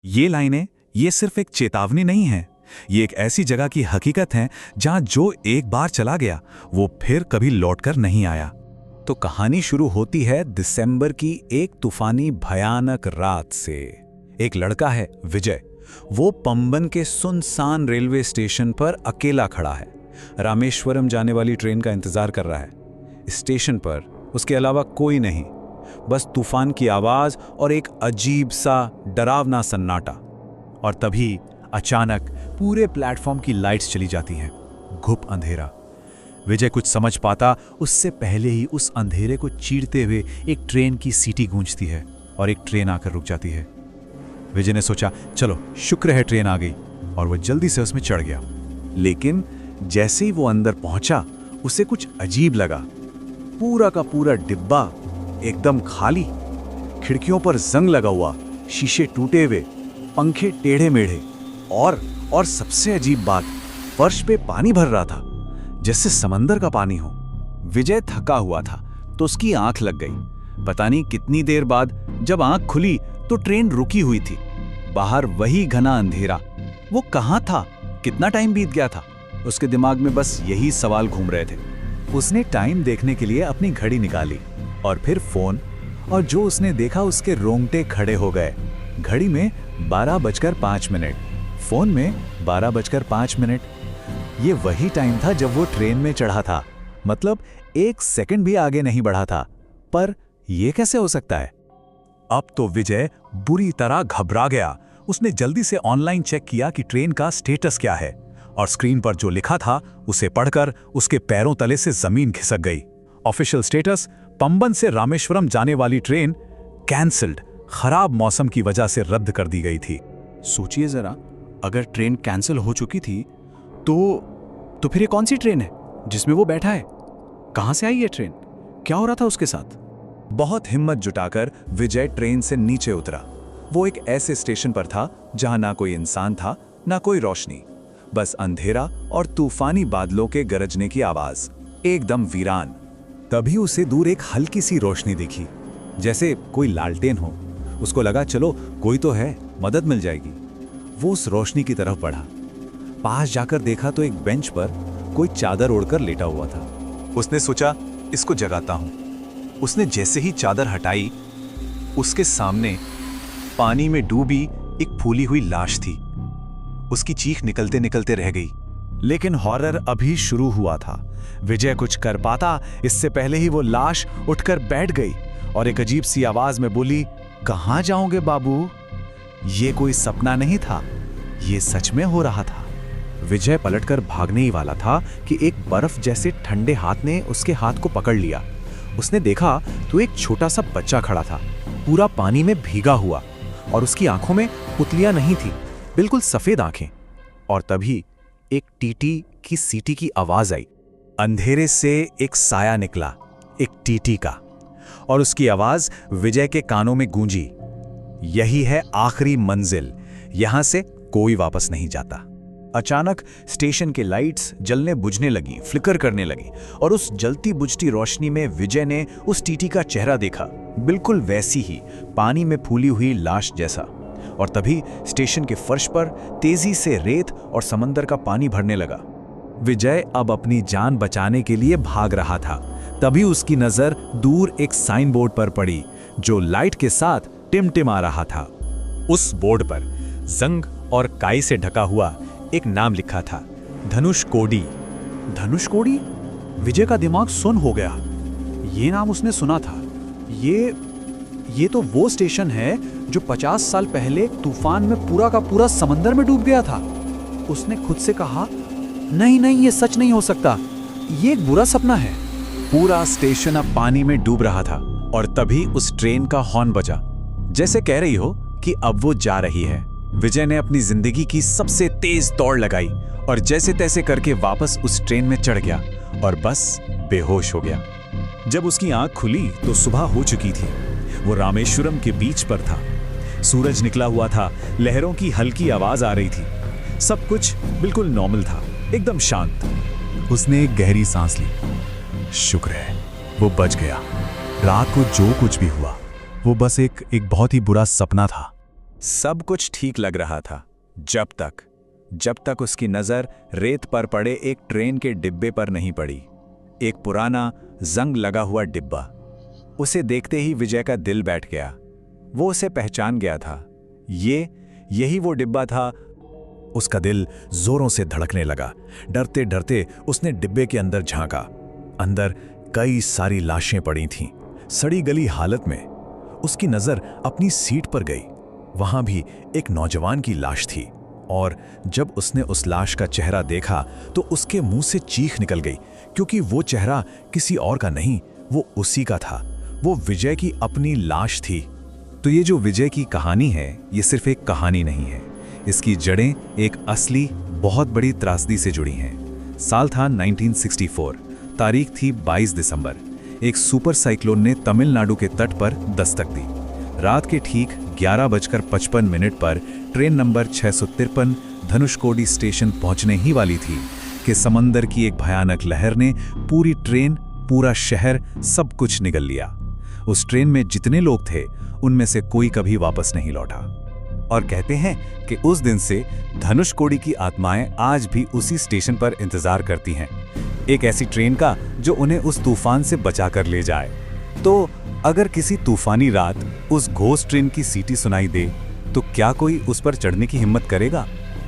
ये लाइनें ये सिर्फ एक चेतावनी नहीं है, ये एक ऐसी जगह की हकीकत है जहां जो एक बार चला गया वो फिर कभी लौटकर नहीं आया। तो कहानी शुरू होती है दिसंबर की एक तूफानी भयानक रात से। एक लड़का है विजय, वो पंबन के सुनसान रेलवे स्टेशन पर अकेला खड़ा है। रामेश्वरम जाने वाली ट्रेन का इंतजार कर रहा है। स्टेशन पर उसके अलावा कोई नहीं, बस तूफान की आवाज और एक अजीब सा डरावना सन्नाटा। और तभी अचानक पूरे प्लेटफॉर्म की लाइट्स चली जाती हैं। घुप अंधेरा। विजय कुछ समझ पाता उससे पहले ही उस अंधेरे को चीरते हुए एक ट्रेन की सीटी गूंजती है और एक ट्रेन आकर रुक जाती है। विजय ने सोचा, चलो शुक्र है ट्रेन आ गई, और वो जल्दी से उसमें चढ़ गया। लेकिन जैसे ही वो अंदर पहुंचा उसे कुछ अजीब लगा। पूरा का पूरा डिब्बा एकदम खाली, खिड़कियों पर जंग लगा हुआ, शीशे टूटे हुए, पंखे टेढ़े मेढ़े, और सबसे अजीब बात, फर्श पे पानी भर रहा था जैसे समंदर का पानी हो। विजय थका हुआ था तो उसकी आंख लग गई। पता नहीं कितनी देर बाद जब आंख खुली तो ट्रेन रुकी हुई थी। बाहर वही घना अंधेरा। वो कहां था, कितना टाइम बीत गया था? उसके दिमाग में बस यही सवाल घूम रहे थे। उसने टाइम देखने के लिए अपनी घड़ी निकाली और फिर फोन, और जो उसने देखा उसके रोंगटे खड़े हो गए। घड़ी में 12:05, फोन में 12:05। ये वही टाइम था जब वो ट्रेन में चढ़ा था, मतलब 1 सेकंड भी आगे नहीं बढ़ा था। पर यह कैसे हो सकता है? अब तो विजय बुरी तरह घबरा गया। उसने जल्दी से ऑनलाइन चेक किया कि ट्रेन का स्टेटस क्या है, और स्क्रीन पर जो लिखा था उसे पढ़कर उसके पैरों तले से जमीन खिसक गई। ऑफिशियल स्टेटस, पंबन से रामेश्वरम जाने वाली ट्रेन कैंसल्ड, खराब मौसम की वजह से रद्द कर दी गई थी। सोचिए जरा, अगर ट्रेन कैंसिल हो चुकी थी तो फिर ये कौन सी ट्रेन है जिसमें वो बैठा है? कहां से आई ये ट्रेन? क्या हो रहा था उसके साथ? बहुत हिम्मत जुटाकर विजय ट्रेन से नीचे उतरा। वो एक ऐसे स्टेशन पर था जहां ना कोई इंसान था, ना कोई रोशनी, बस अंधेरा और तूफानी बादलों के गरजने की आवाज, एकदम वीरान। तभी उसे दूर एक हल्की सी रोशनी दिखी, जैसे कोई लालटेन हो। उसको लगा, चलो कोई तो है, मदद मिल जाएगी। वो उस रोशनी की तरफ बढ़ा। पास जाकर देखा तो एक बेंच पर कोई चादर ओढ़कर लेटा हुआ था। उसने सोचा, इसको जगाता हूं। उसने जैसे ही चादर हटाई, उसके सामने पानी में डूबी एक फूली हुई लाश थी। उसकी चीख निकलते निकलते रह गई। लेकिन हॉरर अभी शुरू हुआ था। विजय कुछ कर पाता इससे पहले ही वो लाश उठकर बैठ गई और एक अजीब सी आवाज में बोली, कहां जाओगे बाबू? ये कोई सपना नहीं था, ये सच में हो रहा था। विजय पलटकर भागने ही वाला था कि एक बर्फ जैसे ठंडे हाथ ने उसके हाथ को पकड़ लिया। उसने देखा तो एक छोटा सा बच्चा खड़ा था, पूरा पानी में भीगा हुआ, और उसकी आंखों में पुतलियां नहीं थी, बिल्कुल सफेद आंखें। और तभी एक टीटी की सीटी की आवाज आई। अंधेरे से एक साया निकला, एक टीटी का, और उसकी आवाज विजय के कानों में गूंजी, यही है आखिरी मंजिल, यहां से कोई वापस नहीं जाता। अचानक स्टेशन के लाइट्स जलने बुझने लगी, फ्लिकर करने लगी, और उस जलती बुझती रोशनी में विजय ने उस टीटी का चेहरा देखा, बिल्कुल वैसी ही, पानी में फूली हुई लाश जैसा। और तभी स्टेशन के फर्श पर तेजी से रेत और समंदर का पानी भरने लगा। विजय अब अपनी जान बचाने के लिए भाग रहा था। तभी उसकी नजर दूर एक साइन बोर्ड पर पड़ी, जो लाइट के साथ टिमटिमा रहा था। उस बोर्ड पर जंग और काई से ढका हुआ एक नाम लिखा था, धनुषकोडी। धनुषकोडी? विजय का दिमाग सुन्न हो गया। ये नाम उसने सुना था। ये तो वो स्टेशन है जो 50 साल पहले तूफान में पूरा का पूरा समंदर में डूब गया था। उसने खुद से कहा, नहीं नहीं, ये सच नहीं हो सकता, ये एक बुरा सपना है। पूरा स्टेशन अब पानी में डूब रहा था, और तभी उस ट्रेन का हॉर्न बजा, जैसे कह रही हो कि अब वो जा रही है। विजय ने अपनी जिंदगी की सबसे तेज दौड़ लगाई और जैसे तैसे करके वापस उस ट्रेन में चढ़ गया और बस बेहोश हो गया। जब उसकी आंख खुली तो सुबह हो चुकी थी। वो रामेश्वरम के बीच पर था। सूरज निकला हुआ था, लहरों की हल्की आवाज आ रही थी। सब कुछ बिल्कुल नॉर्मल था, एकदम शांत। उसने एक गहरी सांस ली। शुक्र है वो बच गया। रात को जो कुछ भी हुआ वो बस एक बहुत ही बुरा सपना था। सब कुछ ठीक लग रहा था जब तक उसकी नज़र रेत पर पड़े एक ट्रेन के डिब्बे पर नहीं पड़ी। एक पुराना जंग लगा हुआ डिब्बा। उसे देखते ही विजय का दिल बैठ गया। वो उसे पहचान गया था। यही वो डिब्बा था। उसका दिल जोरों से धड़कने लगा। डरते डरते उसने डिब्बे के अंदर झांका। अंदर कई सारी लाशें पड़ी थीं, सड़ी गली हालत में। उसकी नज़र अपनी सीट पर गई। वहां भी एक नौजवान की लाश थी, और जब उसने उस लाश का चेहरा देखा तो उसके मुंह से चीख निकल गई, क्योंकि वो चेहरा किसी और का नहीं, वो उसी का था। वो विजय की अपनी लाश थी। तो ये जो विजय की कहानी है, ये सिर्फ एक कहानी नहीं है। इसकी जड़ें एक असली बहुत बड़ी त्रासदी से जुड़ी हैं। साल था 1964, तारीख थी 22 दिसंबर। एक सुपर साइक्लोन ने तमिलनाडु के तट पर दस्तक दी। रात के ठीक 11:55 पर ट्रेन नंबर 653 धनुषकोडी स्टेशन पहुंचने ही वाली थी कि समंदर की एक भयानक लहर ने पूरी ट्रेन, पूरा शहर, सब कुछ निगल लिया। उस ट्रेन में जितने लोग थे, उनमें से कोई कभी वापस नहीं लौटा। और कहते हैं कि उस दिन से धनुषकोडी की आत्माएं आज भी उसी स्टेशन पर इंतजार करती हैं, एक ऐसी ट्रेन का जो उन्हें उस तूफान से बचा कर ले जाए। तो अगर किसी तूफानी रात उस घोस्ट ट्रेन की सीटी सुनाई दे, तो क्या कोई उस पर चढ़ने की हिम्मत करेगा?